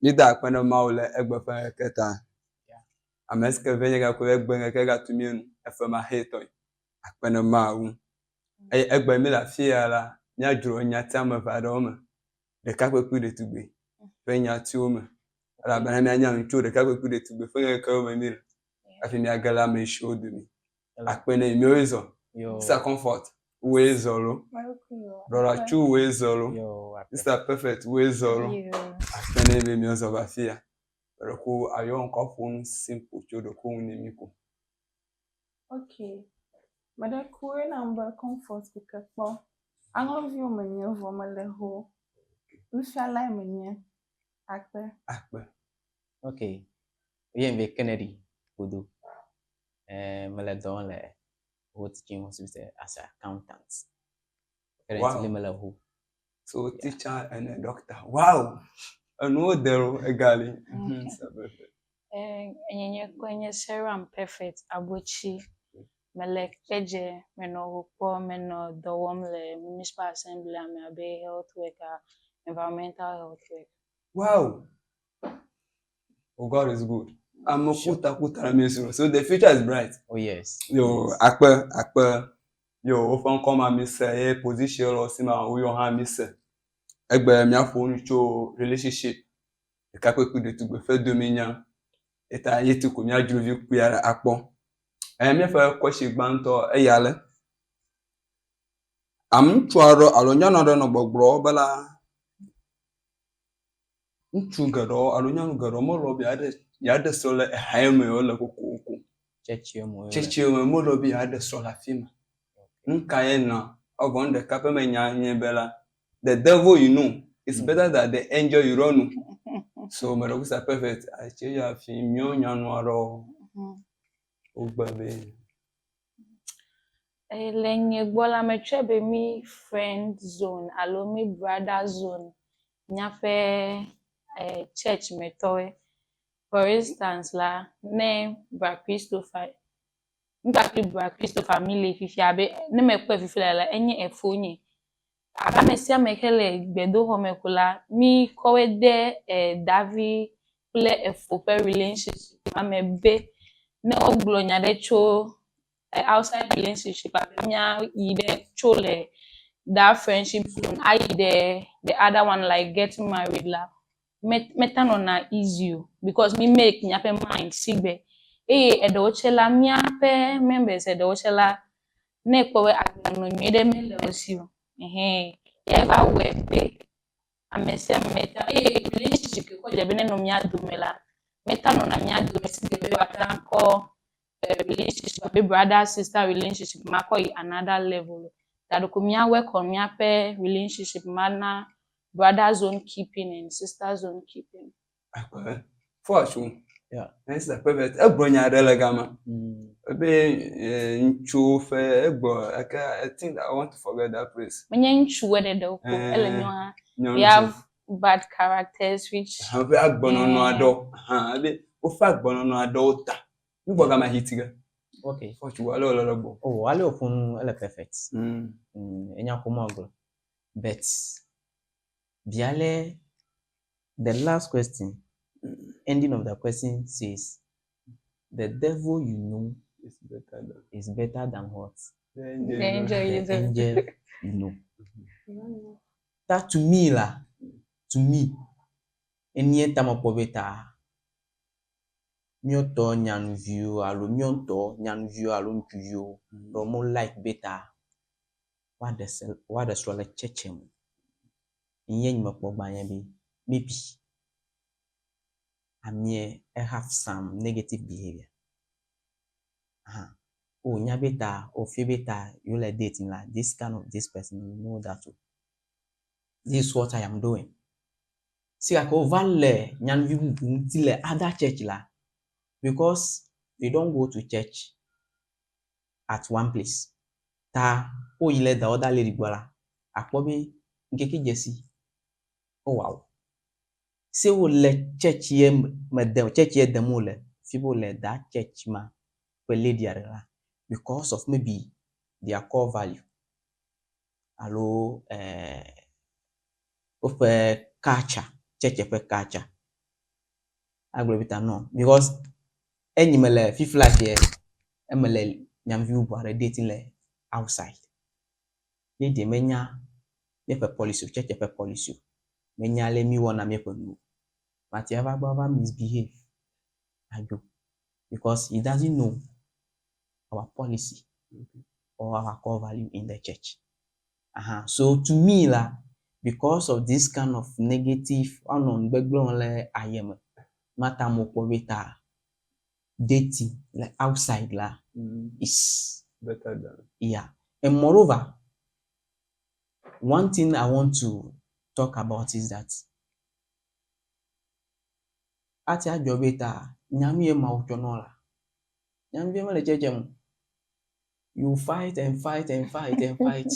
mi da akpene maule egbe fe keta Yeah. ameske venye ga ko egbe ke ga tumien efe ma heto akpene mawu egbe mi la fia la nya dro nya tame va do me de ka kweku de tugbe fe nya ti o me ala bana mi anya ncho de ka kweku de tugbe fe ka o me mi afi mi agala me show de mi akpene mi oizo sa comfort we zolo brother chu we zolo Mr. Perfect we zolo akpene mi ozo ba fia pero ko ayo nko fun simple chodo ko ni mi ko Okay. Mada kuwe namba comfort kikakpo. Anglo view menye vomale ho. Ushala menye. Akpe. Okay. Bien ve Kennedy Kudu. Mele don le what teaching was as an accountant. Currently Wow. mele ho. So teacher and a doctor. Wow. No there egali. Enyenye kwenye serum perfect abuchi melek peje meno huko meno dowom le municipal assembly ame abe health worker environmental health worker. Wow. Oh, God is good. I'm a kuta so the future is bright. Oh yes. Yo akpe yo ofan come me say position or sima o yo ha me say egbe mi afo ncho relationship e ka kweku de tugbe fe dominion eta yetu ko mi ajuru vi ku ya akpo mi fa kwashi gbanto eyale am chuaro alonya no do no gbogbro bala nchu garo alonya no garo mo lo bi ade sole haime o le kokoko chechi mo lo bi ade sola fima nka ye na ogon de kape me nya bela the devil you know is better than the angel you don't know. So Mr. Perfect I change ya fi mi o nya no aro o gba be Lenye gbola metrebe mi friend zone alo mi brother zone nyafe church metoe. For instance la ne Bra Christopher Bra Christopher mile fifi abe ne mekwe fifi la enye efonye aba mesia mekele gbedo ho mekula mi kowe de Davi ple efo pe relationship amebe ne oglo nya de cho outside relationship nya ide chole that friendship zone I the other one like getting married la meta no na easy because me make nyape mind sigbe edo chela miape members edo chela ne kwewe agano nyede mele osio ya ba we be amese meta relationship ko je bene no mia dumela meta no na mia dumela sigbe wata ko relationship be brother sister relationship mako another level that ko mia work on miape relationship mana brother zone keeping and sister zone keeping. For sure. Yeah. Mr. Perfect egbonya delegama. Ebe nchu fe egbo I think that I want to forget that place. Menye nchu wede de ko elenyoa we have bad characters which have agbono no ado ebe o fa agbono no ado ta ngbo ga ma hitiga. Okay. For sure wale ololobo. Oh, wale ofun ele perfect. Enya komaglo. But biale the last question ending of the question says the devil you know is better than what? the angel you know. That to me any time of beta mioto nyan view alo mionto nyan view alo ntuyo no more like beta what the swala chechem yen mekpo gbanya bi maybe I have some negative behavior. Oh, nya beta, or feel beta, you like dating like this kind of this person, you know that too. This is what I am doing. See, I go vale nyan view till other church la because they don't go to church at one place. Ta oh you let the other lady gwala. Akpobe nkeki jesi. Oh wow. Se wo le church ye madam church ye demo le fibo le that church ma pe lady arela because of maybe their core value allo of culture church pe culture Agrobita no because enyimele fi flash here emele nyamvi ubare dating le outside. Ye de menya me pe police check pe police. Menya le mi wona me pe no. But you ever misbehave ajo because he doesn't know our policy or our core value in the church. So to me la, because of this kind of negative unknown background le ayem mata mo beta dating like outside la is Better than. yeah. And moreover, one thing I want to talk about is that ati ajo beta nyami ma uchonola. Nyami ma le cheche you fight and fight and fight and fight.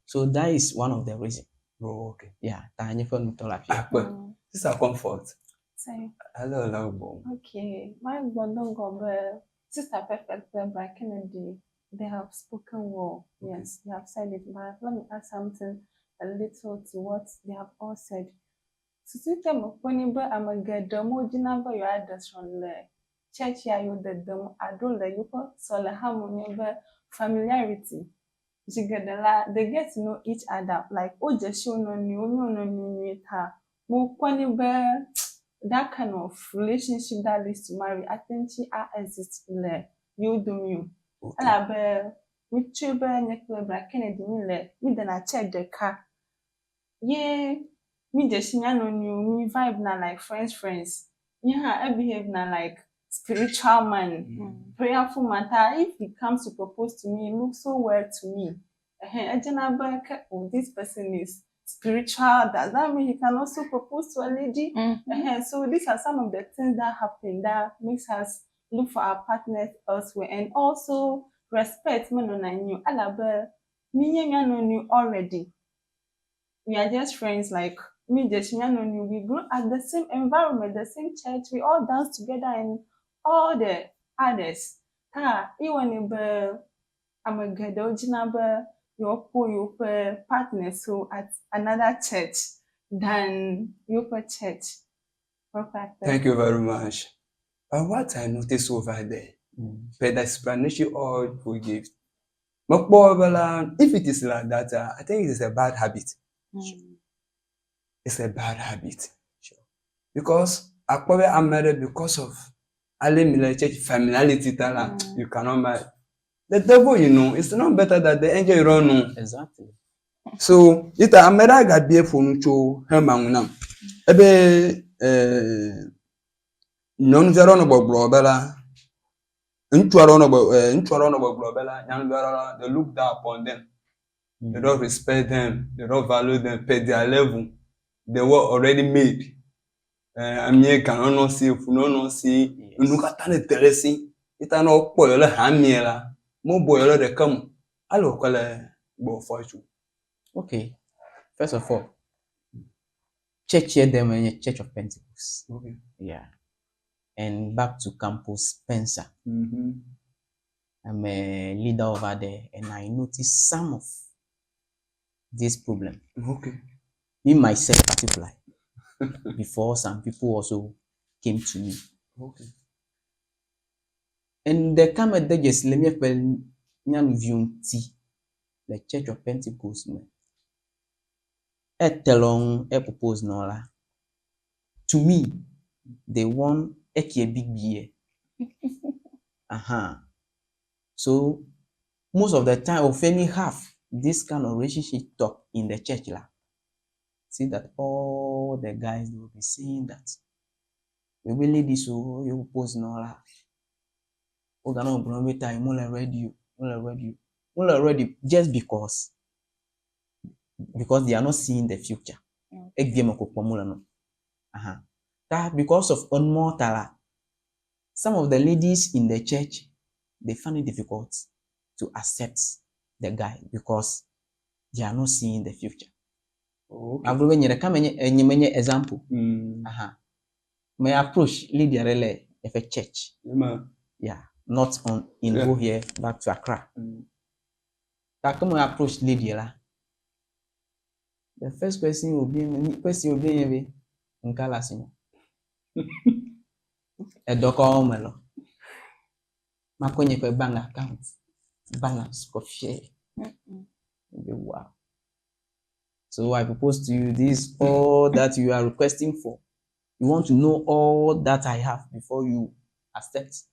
So that is one of the reasons. Oh, okay. Yeah, tanya for mutolafia. Akpe, this is comfort. Say, Hello, hello. okay, my don't go but Sister Perfect by Kennedy, they have spoken well. Yes, they have said it, but let me add something a little to what they have all said. Sisita mukoniba amagada mojinaba your address from the church ya you the demo adult the yuko so the harmony familiarity. They get to know each other. Like just show no new more that kind of relationship that leads to marry. I think she exist le you do you. Ala be we chube nyekle bra Kennedy le me then I check the car. Yeah, me just no new me vibe na like friends. Yeah, I behave na like spiritual man, prayerful man. If he comes to propose to me, it looks so well to me. Oh, this person is spiritual. Does that mean he can also propose to a lady? So these are some of the things that happen that makes us look for our partners elsewhere, and also respect. Me already. We are just friends, like me just we grew at the same environment, the same church, we all dance together and all the others. Even if I'm a good your partner so at another church than your church. Thank you very much. But what I noticed over there, per the explanation all we give, if it is like that, I think it is a bad habit. It's a bad habit. Sure. Because I'm married because of church familiarity. You cannot marry. The devil, it's not better that the angel you don't know. Exactly. So, I'm married got be for no hermanam. Ebe non zero no bobela. Inchuaro no bobela. They look down upon them. They don't respect them. They don't value them. Per their level, they were already made. Amie can not see if no see. Unukatane teresi. Ita no poyola hamiela. Mo boyola de come. Alo kwale bo fortune. Okay. First of all, church here them in Church of Pentecost. Okay. Yeah. And back to Campus Spencer. I'm a leader over there, and I noticed some of this problem. Okay. Me myself particularly. Before some people also came to me. Okay. And they come at the just let me view the Church of Pentecost. Propose no la. To me, they want a big beer. So most of the time, Ofemi have this kind of relationship talk in the church la. See that all the guys will be saying that we will lead this so you propose no la. Already just because they are not seeing the future. That because of unmortal, some of the ladies in the church they find it difficult to accept the guy because they are not seeing the future. Okay. I'm going to example. My approach Lydia Rele of a church. Yeah, not go here back to Accra. That come approach Lydia. The first question will be nkala sinyo. Edoko omelo. Makonye kwe bank account. Balance coffee. Wow. So I propose to you this all that you are requesting for. You want to know all that I have before you accept.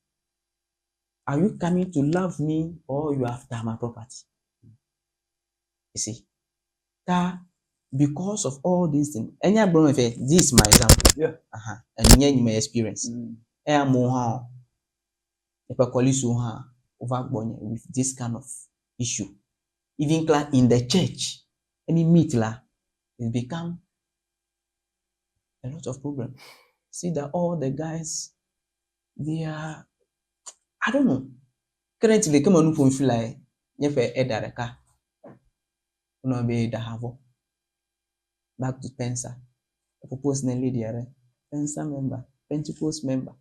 Are you coming to love me or you after my property? You see, that because of all these things, any problem with it, this is my example. Yeah. And yeah, my experience. I'm more if I call you over with this kind of issue. Even in the church, any meet la, it become a lot of problem. See that all the guys, they are, I don't know. Currently, come on, you feel like you have a daraka. No be the havo. Back to Spencer. I propose na lady are Spencer member, Pentecost member.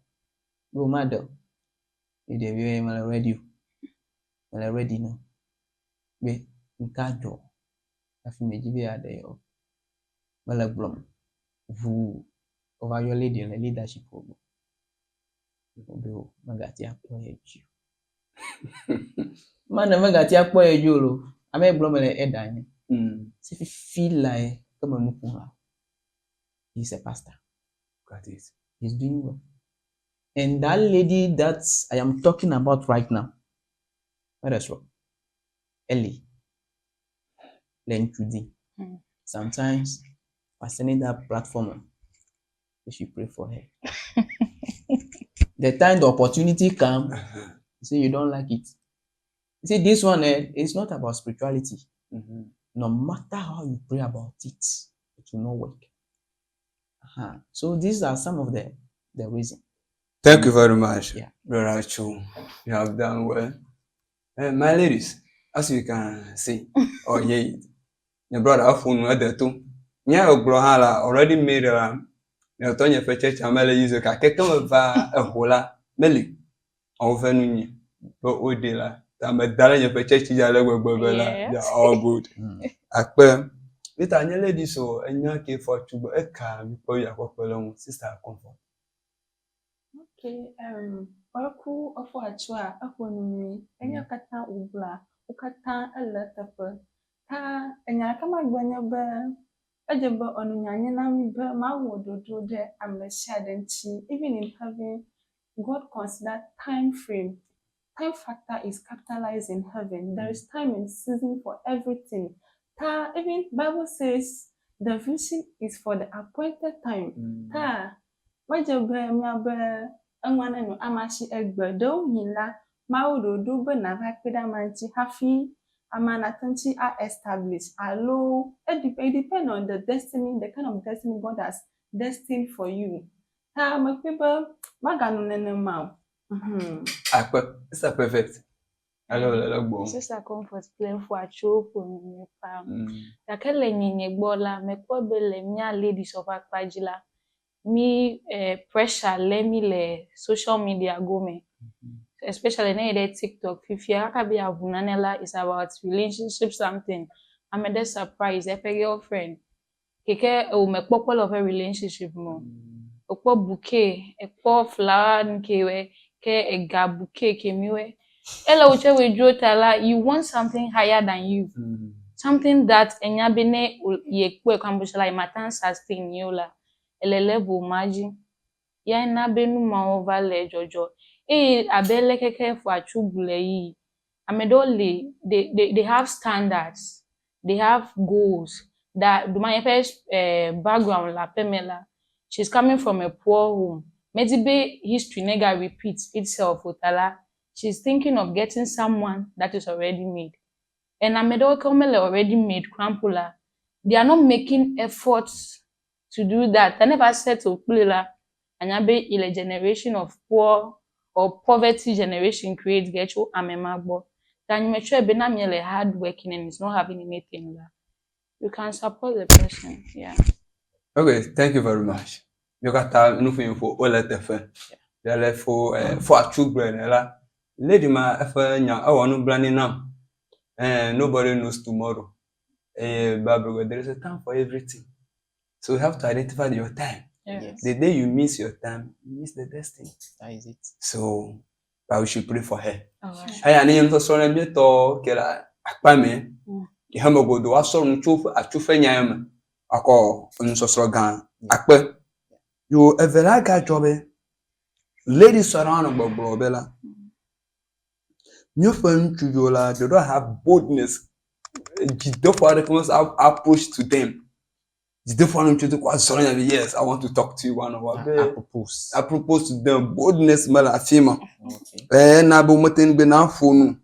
Go mad. We ready. Well ready now. Be nkajo. Afi meji be ade yo. Well blom. Who over your lady and leadership program. Obo magati akpo eju. Man magati akpo eju lo. Ame blom le edanye. If you feel like come on, he's a pastor. Got it. He's doing well. And that lady that I am talking about right now, what is wrong? Ellie, Len Trudy. Sometimes by sending that platform, we should pray for her. The time the opportunity comes, you say you don't like it. You see, this one is not about spirituality. No matter how you pray about it, it will not work. So these are some of the reasons. Thank you very much, Yeah. Brother Chu. You have done well. My ladies, as you can see, or ye, your brother Afun other two. Yeah, Brohala already made a Tonya for church and Mele use a kakekam a hola, Meli, over Nuni, but Odila. I'm a darling for church, they're all good. Akpe, little lady so, and you for to a car before you are along, sister comfort. Okay, Oku of Achua, Akonumi, and your kata ubla, Ukata a letter. Ta, and Yakama Gwenyabe, Ejaba on Yanam Ber, my word do there, I'm a shadow even in heaven, God consider time frame. Time factor is capitalized in heaven. There is time and season for everything. Ta, even Bible says the vision is for the appointed time. Ta, Wajabe, Mabe, Anwana, Amashi Egbe, do Hila, Maudo, Duba, Navakida Manchi, Hafi, Amanatanchi are established. Allo, it depends on the destiny, the kind of destiny God has destined for you. Ta, my people, Maganun Mau. Akpe, it's a perfect. Hello, Sister Comfort playing for a show for me. Takele nyinye bola me kwabele mia ladies of Akpajila. Me pressure let me le social media go me. Especially na TikTok. If you be avunanela is about relationship something. I'm a surprise. If a girlfriend, keke o me couple of a relationship mo. Okpo bouquet, ekpo flower nkewe, ke ega bouquet kemiwe. Ela uche we tala, you want something higher than you. Something that enyabene ye kwe kambushala imatan sustain yola. Ele level maji. Ya na benu ma over le jojo. Abele keke for achubule yi. Amedole, they have standards. They have goals. That my first background la pemela. She's coming from a poor home. Maybe history nega repeats itself utala. She's thinking of getting someone that is already made. And Amedo Komele already made Krampula. They are not making efforts to do that. I never said to Kulila, Anyabe ile generation of poor or poverty generation creates Getcho Amemagbo. Then you make sure Benamiele hard working and is not having anything there. You can support the person. Yeah. Okay, thank you very much. You got nothing for all at the fair. Yeah, left for a true brain. Lady ma nya I want to brand now. And nobody knows tomorrow. Bible, there is a time for everything. So you have to identify your time. Yes. The day you miss your time, you miss the destiny. That is it. So, but we should pray for her. Alright. Hey, I need to sorry me to kera akpame. The hamago do aso nchufu achufe nyama. Ako nsosro gan. Akpe. You evelaga jobe. Ladies surround gbogbo bela. New friend chujola, they don't have boldness. Therefore, they can approach to them. Therefore, yes, I want to talk to you one on I one. propose. I propose to them boldness malafima. Okay. Na bo moten be na phone.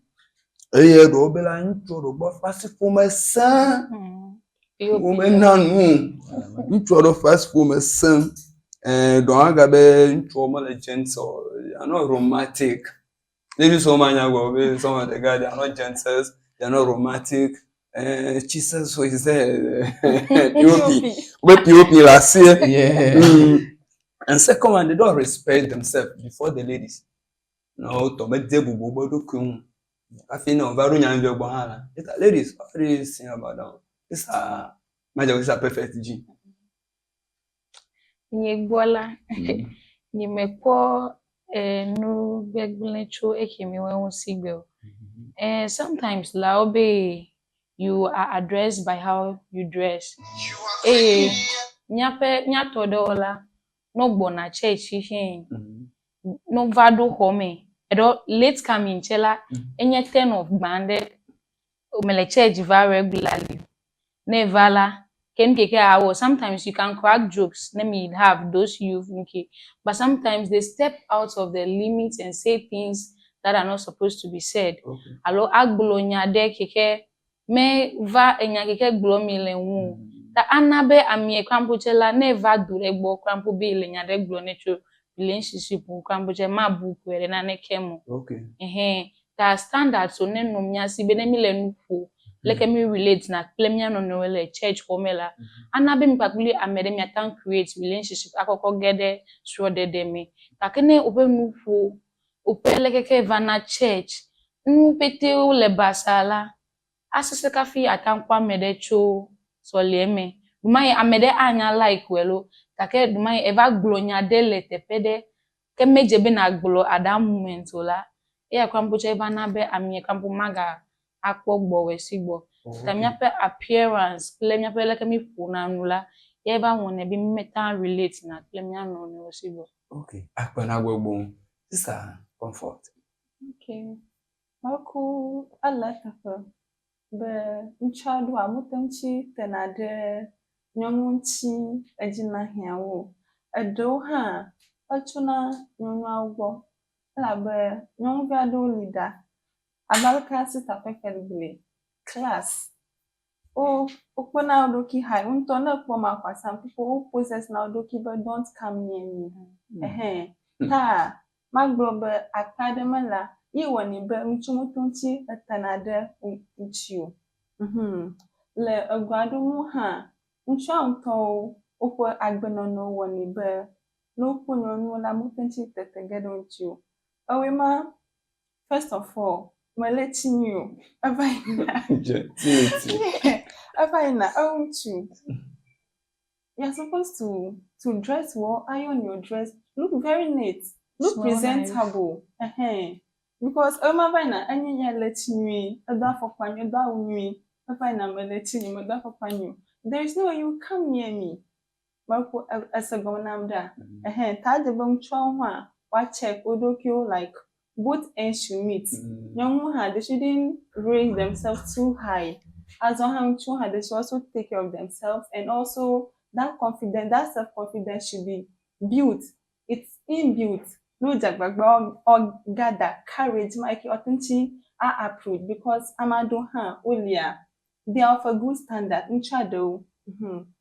Do bela ntro do bo fast for my son. Woman nanu. Ntro do fast for my son. Do aga be ntro mala gentle. Are not romantic. Maybe some of the guys, they are not gentle, they are not romantic. Jesus, so is there? POP. Where POP last year. Yeah. And second one, they don't respect themselves before the ladies. No, to make them do kum. I feel no, very young girl. Ladies, what do you say about that? This is a perfect G. Nyegbola. Nimekpo nu begbulecho ekemi when sigbe. Sometimes la obe you are addressed by how you dress. Nyato dola no bona church hin. No vado home. Edo late coming chela enye 10 of bande omele church va regularly. Nevala ken keke awo. Sometimes you can crack jokes. Let me have those youth okay. But sometimes they step out of the limits and say things that are not supposed to be said. Okay. Alo agbulo nyade keke me va enya keke gbulo mi lenwu. Ta anabe amie kwampochela neva duregbo kwampo be le nyade gbulo necho relationship kwampoche mabu kwere na nekemo. Okay. Ta standard so ne no miasi be ne mi le nufu. Like me relate na plemia no no le church formula. Anabe mi pakuli amede mi atan create relationship akoko gede sure de me. Ta kene ope nufu ope lekeke vana church. Nu pete o le basala. Asese kafi atankwa medecho so leme. Dumai amede anya like welo. Take dumai eva glonya de le tepede. Ke mejebe na glo at that moment ola. Ya kwampoche eva be amie kwampo maga akpogbo wesigbo. Tamyape appearance, plemyape like me funa nula. Ya eva wone bi meta relate na plemya no ne wesigbo. Okay. Akwana gbogbo. Sister, comfort. Okay. Maku alatafa. Be nchadu amutanchi tenade nyonchi ejina hiawo. Edo ha achuna nyonwa ugbo. Ela be nyonwa do leader. Abalka sister perfectly class. Okpona odoki high. Untona kwa kwa some people who possess na odoki but don't come near me. Ta maglobe academy la iwoni be mchumutunchi etanade uchiu. Le agwado mu ha nchonto okwo agbenono woni be no kunyo la mutunchi tetegede uchiu. Awema first of all, my letting you you're supposed to dress well, iron your dress, look very neat, look Smell presentable. Because any letting you for there is no way you come near me. Marco as a gonamda. Tadabum chonwa, what check odokyo like both ends should meet. Young they shouldn't raise themselves too high. As one they should also take care of themselves, and also that confidence, that self-confidence should be built. It's inbuilt. No jagbagba or gather courage, Mikey authentic are approved because Amado Olia, they are of a good standard in shadow.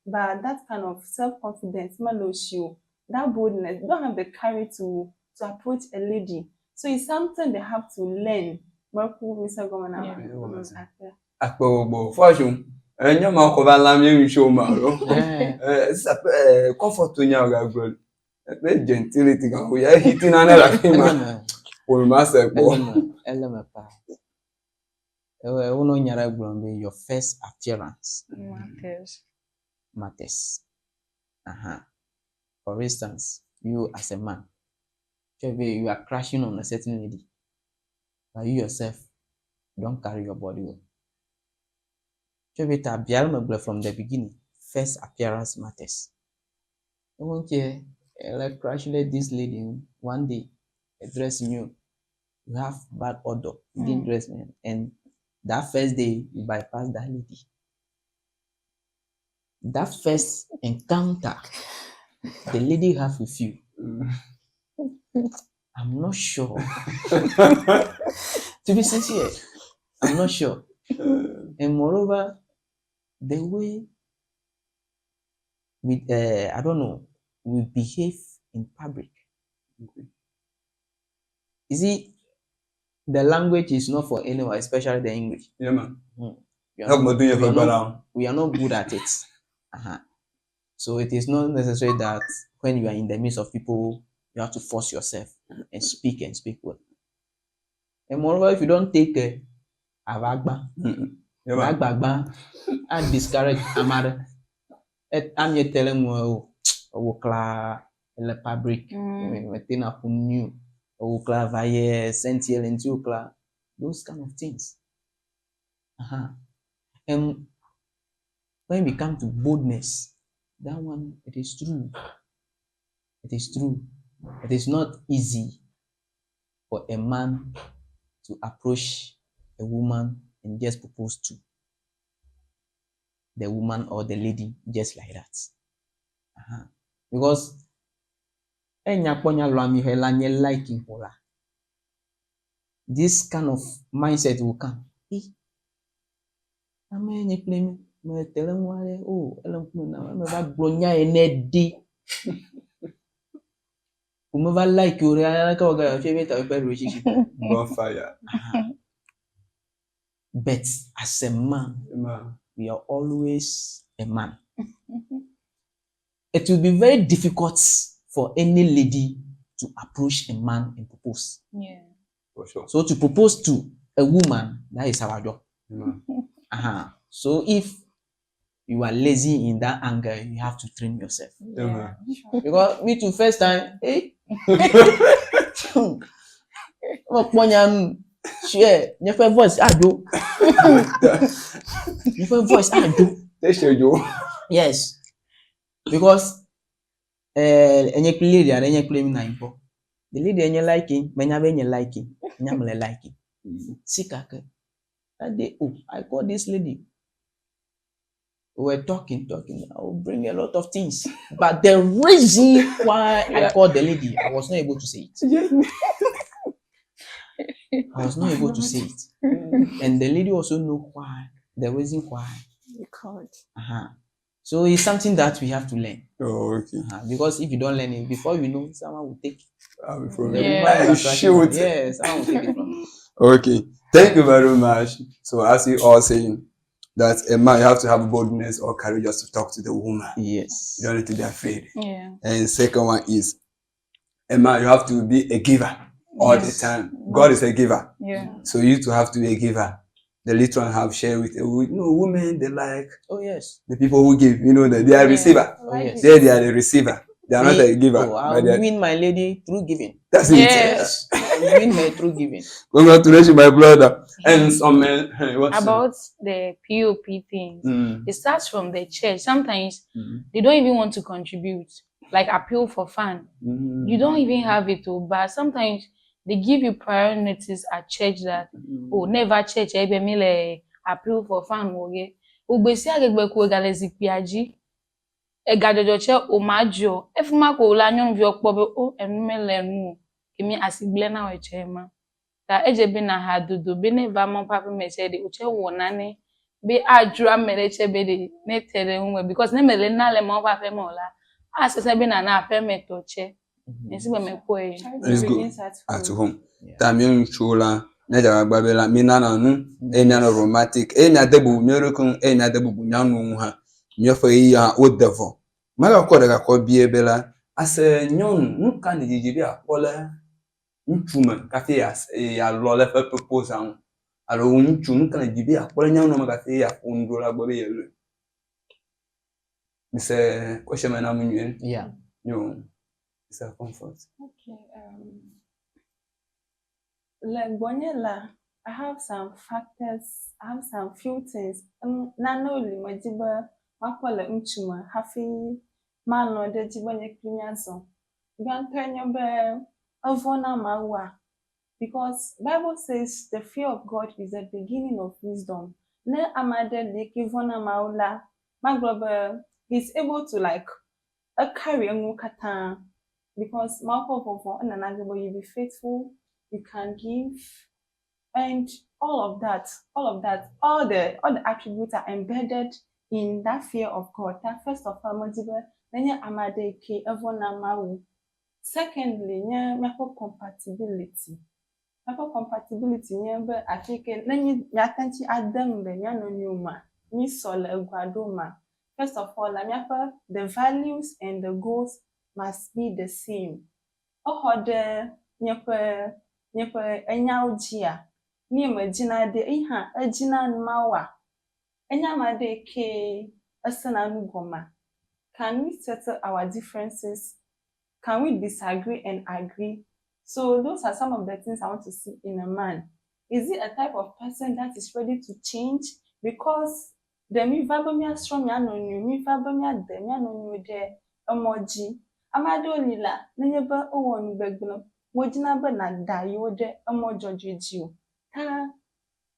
But that kind of self-confidence, maloshu, that boldness, don't have the courage to approach a lady. So it's something they have to learn. Akpogbo fashion. Enya ma ko ba lam yen show ma ro. Comfort to nya ga gbo. Be gentility kan we hitting na la fi ma. O ma se po. Elema pa. Uno nyara gblombe your first appearance matters. For instance, you as a man, you are crashing on a certain lady, but you yourself don't carry your body well. From the beginning, first appearance matters. I won't care, like crashing this lady one day, dressing you have bad odor, you didn't dress me, and that first day you bypass that lady. That first encounter the lady have with you, I'm not sure. To be sincere, I'm not sure. And moreover, the way we, I don't know, we behave in public. You see, the language is not for anyone, especially the English. Yeah, man. We are not good at it. So it is not necessary that when you are in the midst of people, you have to force yourself and speak well. And moreover, if you don't take a avagba, I discourage Amara. I'm yet telling you, Okla, the fabric, Metina Punu, Okla, Vaye, Sentiel, and Tukla, those kind of things. And when we come to boldness, that one, it is true. It is true. It is not easy for a man to approach a woman and just propose to the woman or the lady just like that. Because this kind of mindset will come. Whomever like you, relationship. Bonfire. But as a man, we are always a man. It will be very difficult for any lady to approach a man and propose. Yeah. For sure. So to propose to a woman, that is our job. So if you are lazy in that angle, you have to train yourself. Yeah. Because me too, first time, share your voice, I do. Your voice, I do. Yes. Because any lady and any claim nine for the lady and you liking, when you liking, and liking. Sikake. That day, I call this lady. We were talking. I will bring a lot of things. But the reason why I called the lady, I was not able to say it. I was not able to say it. And the lady also know why, the reason why. You called. So it's something that we have to learn. Oh, okay. Because if you don't learn it, before you know, someone will take it. From Yes, someone will take it from you. Okay. Thank you very much. So as you all saying, that a man, you have to have boldness or courage just to talk to the woman. Yes. You don't need to be afraid. Yeah. And second one is, a man, you have to be a giver all the time. God is a giver. Yeah. So you too have to be a giver. The little one have shared with women, they like the people who give, they are receiver. Yes. They are the receiver. They are not a giver. I'll win my lady through giving. That's Yes. I'll win her through giving. Congratulations, my brother. And some men, About the POP things, it starts from the church. Sometimes they don't even want to contribute, like appeal for fun. You don't even have it, but sometimes they give you prior notice at church that never church appeal for fun. Ubesi agegbe ku galezi piaji egajojoche omajo efuma ko la nyon vi okpo enumele nu kimi asigle na wechema ta ejebe na ha dodo be ne va mon papa meche de uche wonane be ajura meleche be de ne tere nwe because ne mele na le mon papa mo la asese be na na permit oche nsi be me ko e. Let's go at home. Tamien chula na jaga babela mina na nu enya no romantic enya debu myorokun enya debu bunyanu ha nyofo yi ya odevo maga ko daga ko bie bela ase nyon nu kan jijiri akola nchuma kafe ya lole fe propose an alo nchu nu kan jijiri akola nyon no maga fe ya ondola gbobe yelo mise ko shema na munyen Yeah. No, it's a comfort. Okay. Like Bonyela, I have some factors. I have some few things. Nano limajiba makola unchuma hafi mano de jiba nyeklinyazo. Gantenyo be avona mawa. Because Bible says the fear of God is the beginning of wisdom. Ne amade leki vona maula. Maglobe he's able to like a carry kata because Malcolm and another you be faithful, you can give, and all the attributes are embedded in that fear of God. That first of all, Modiba, then amade ke evona mawu. Secondly, nyako compatibility. Nyako compatibility nyembe afike nenyi nyatanchi adam le nyano nyuma. Ni sole guadoma. First of all, the values and the goals must be the same. Ohode nyekwe enyawjia. Ni majina de iha ejina mawa. Enyamade ke asana nugoma. Can we settle our differences? Can we disagree and agree? So those are some of the things I want to see in a man. Is it a type of person that is ready to change? Because the mi vabomia strong yanonu, mi vabomia de yanonu de emoji. Amado lila, nenyeba owon begno, mojina ba na da yode emojojuju. Ta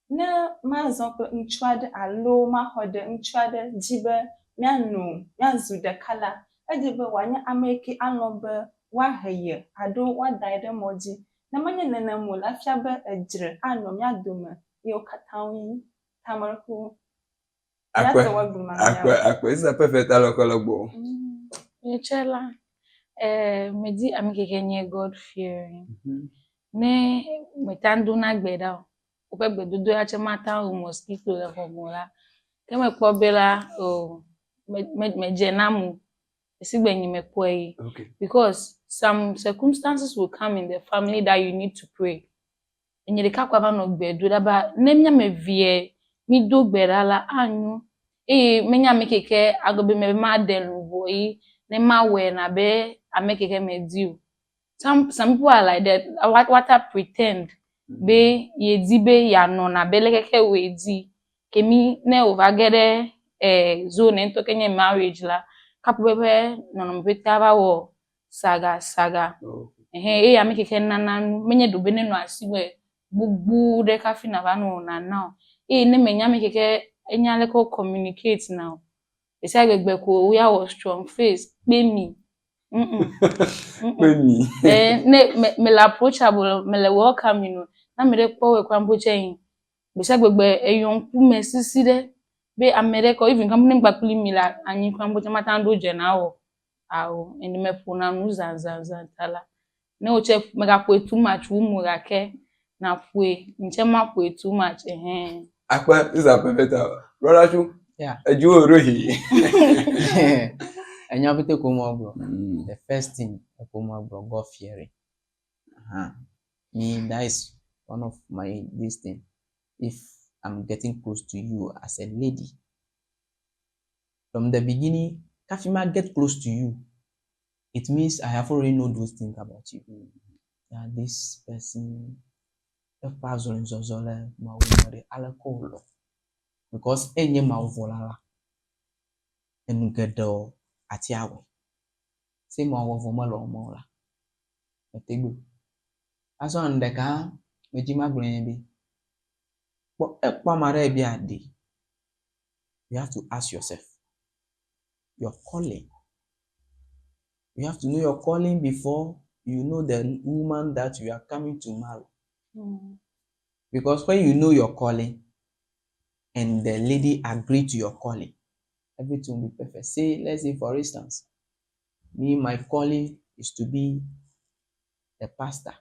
na mazonko nchwade alo mahode nchwade jibe mianu miazu de kala. Ejibe wanya ameki anobe waheye ado wadaide moji. Na manye nenemu lafia be ejire ano miadome yo katawi tamarku. Akwe is a perfect alokolobo. Echela, me di amikeke nye God fearing. Ne metandu na gbeda. Ope gbedodo ya chemata u mosquito le homola. Keme kpobela o me jenamu. Esigbenyi me pray. Okay. Because some circumstances will come in the family that you need to pray. Enye de kakwa ba no gbedo da ba nemnya me vie mi do gbera la anyu. Menya mekeke agobe me ma delu boy ne ma we na be amekeke me diu. Some people are like that. What I pretend be ye di be ya no na be lekeke we di. Kemi ne ovagede zone ento kenye marriage la. Kapu bebe nono mpeta ba wo saga. Ya mekeke nananu menye do bene no asiwe bubu de kafi na ba no na now. Ne menya mekeke enyaleko communicate now. Esi agbegbe ko we are strong face be me. Me. Me la approachable me le welcome you know. Na me de po we kwambo chen. Esi agbegbe eyonku me sisi de be America even company gbapuli mi la anyi kwambo chen matando je na wo. Awo eni me pona nu zanzan tala. Ne o che me ga po too much umu ga ke na pwe nche ma po too much Akwa is a perfect brother Chu. Yeah. Eju orohi. Enyabite komogro. The first thing komogro God fearing. Me, that is one of my this thing. If I'm getting close to you as a lady, from the beginning, Kafima get close to you. It means I have already know those things about you. Yeah, this person, because any volala and get the atiawe. Say more of mola. As on the car, with Jima Granby. But you have to ask yourself your calling. You have to know your calling before you know the woman that you are coming to marry. Because when you know your calling and the lady agree to your calling, everything will be perfect. Say, let's say for instance, me, my calling is to be a pastor.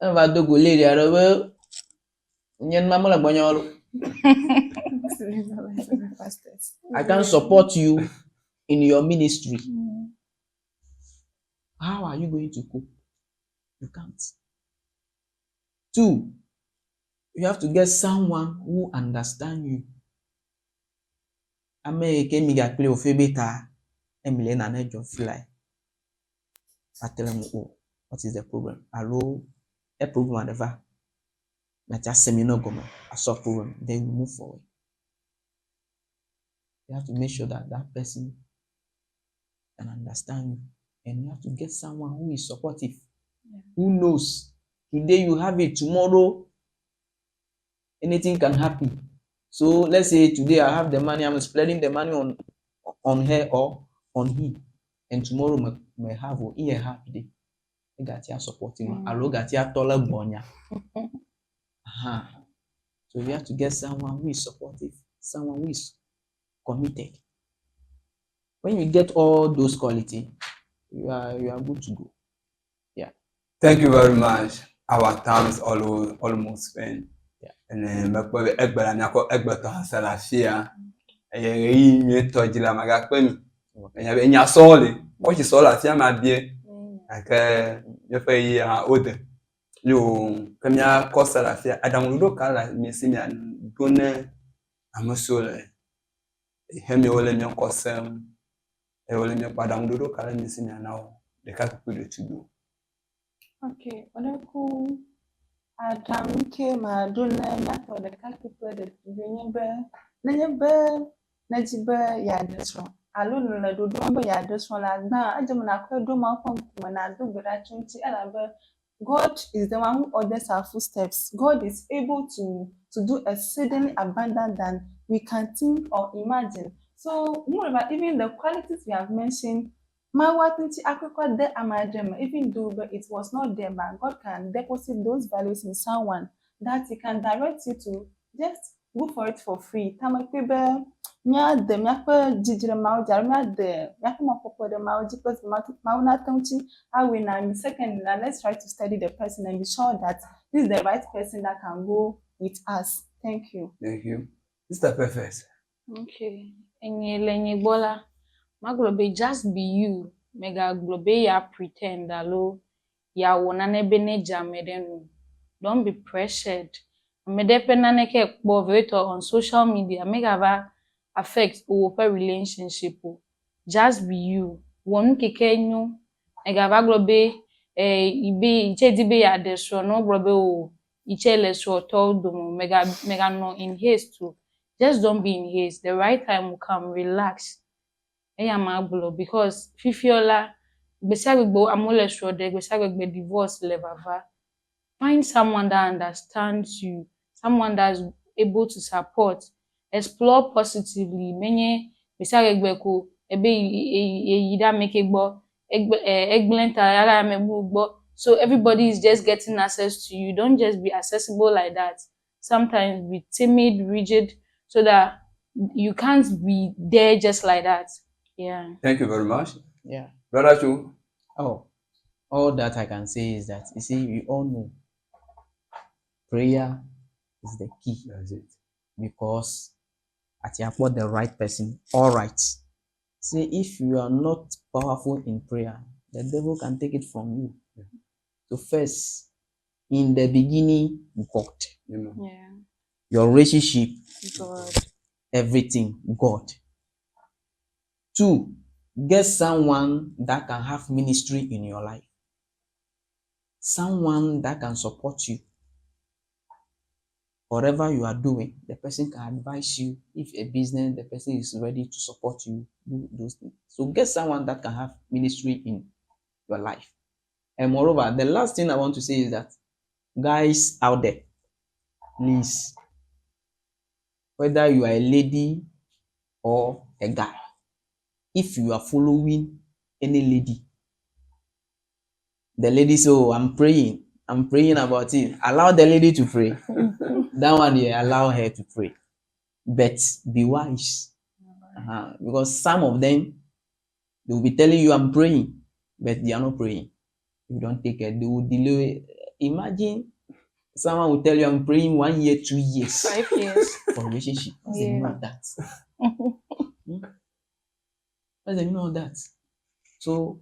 I can support you in your ministry. How are you going to cope? You can't. 2, you have to get someone who understands you. Emily and Anejo feel like I tell them, oh, what is the problem? Hello, a problem whatever. Not just seminar go, I solve problem. Then we move forward. You have to make sure that that person can understand you, and you have to get someone who is supportive, who knows today you have it, tomorrow anything can happen. So let's say today I have the money, I'm spreading the money on her or on him, and tomorrow may have or he have day. I got you supporting me. I got you taller bonya. So you have to get someone who is supportive, someone who is committed. When you get all those qualities, you are good to go. Yeah. Thank you very much. Our time is almost spent. Yeah. And makwe egbela nyako egbeto hasalafia. Yi mi tojila magakpemi. Enya sole. What is all afia ma bie. Ake je fe yi ode. Yo kemia kosalafia adamudo kala mi simia done amusole. Hemi ole mi kosem. Ole mi adamudo kala mi simia now. The capable to do. Okay, oneku Adam came a donor not for the calculator that Nenyebe Najibe Yadisro. Alone la do number Yadisro like now. I don't know do my when I do but I God is the one who orders our footsteps. God is able to do exceedingly abundant than we can think or imagine. So moreover, even the qualities we have mentioned, even though it was not there, but God can deposit those values in someone that He can direct you to just go for it for free. Second, let's try to study the person and be sure that this is the right person that can go with us. Thank you. Thank you. Mr. Perfect. Okay. Enye bola. Maglobe just be you. Mega globe ya pretend alo ya wona nebe ne jamedenu. Don't be pressured. Medepe na neke boveto on social media mega va affect open relationship. Just be you. Wonu keke nyu mega va globe ibe iche dibe ya desho no globe o iche lesho todo mega no in haste too. Just don't be in haste. The right time will come. Relax. Because Fifiola, Besagbo Amole Shode, Besagbe divorce levava. Find someone that understands you, someone that's able to support, explore positively. Many Besagbo ebe yida make so everybody is just getting access to you. Don't just be accessible like that. Sometimes be timid, rigid, so that you can't be there just like that. Yeah. Thank you very much. Yeah. Brother Chu. Oh, all that I can say is that, you see, we all know prayer is the key. That's it. Because at your point, the right person, all right. See, if you are not powerful in prayer, the devil can take it from you. Yeah. So first, in the beginning, God. You know. Yeah. Your relationship, God. everything, God. 2, get someone that can have ministry in your life. Someone that can support you. Whatever you are doing, the person can advise you. If a business, the person is ready to support you, do those things. So get someone that can have ministry in your life. And moreover, the last thing I want to say is that, guys out there, please, whether you are a lady or a guy, if you are following any lady, the lady say, oh, I'm praying about it. Allow the lady to pray. That one, you allow her to pray. But be wise. Because some of them, they will be telling you, I'm praying, but they are not praying. If you don't take it, they will delay. Imagine someone will tell you, I'm praying 1 year, 2 years. 5 years. For relationship. What's the meaning of that? What's the meaning of that? So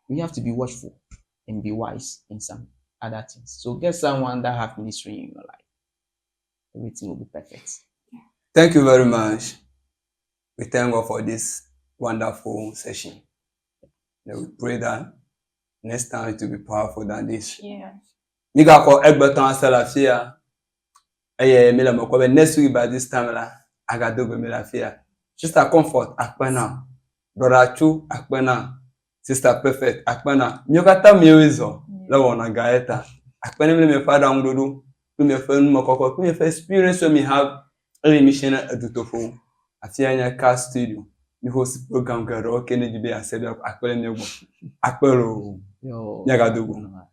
we have to be watchful and be wise in some other things. So get someone that have ministry in your life. Everything will be perfect. Thank you very much. We thank God for this wonderful session. And we pray that next time it will be powerful than this. Yeah. You got call Egberton Salafia. Next week by this time, I got to be Lafia. Sister Comfort, Akpena. Brother Chu, Akpena. Sister Perfect, Akpena. Nyokata Mirizo, Lawana Gaeta. Akpena, my father, Amdodo. Me friend Mokoko, me experience when me have a mission at Dutofo. Afianya car studio. Me host program Garo Kennedy Bay and said Akpena Akpero. Yo. Nyagadogo.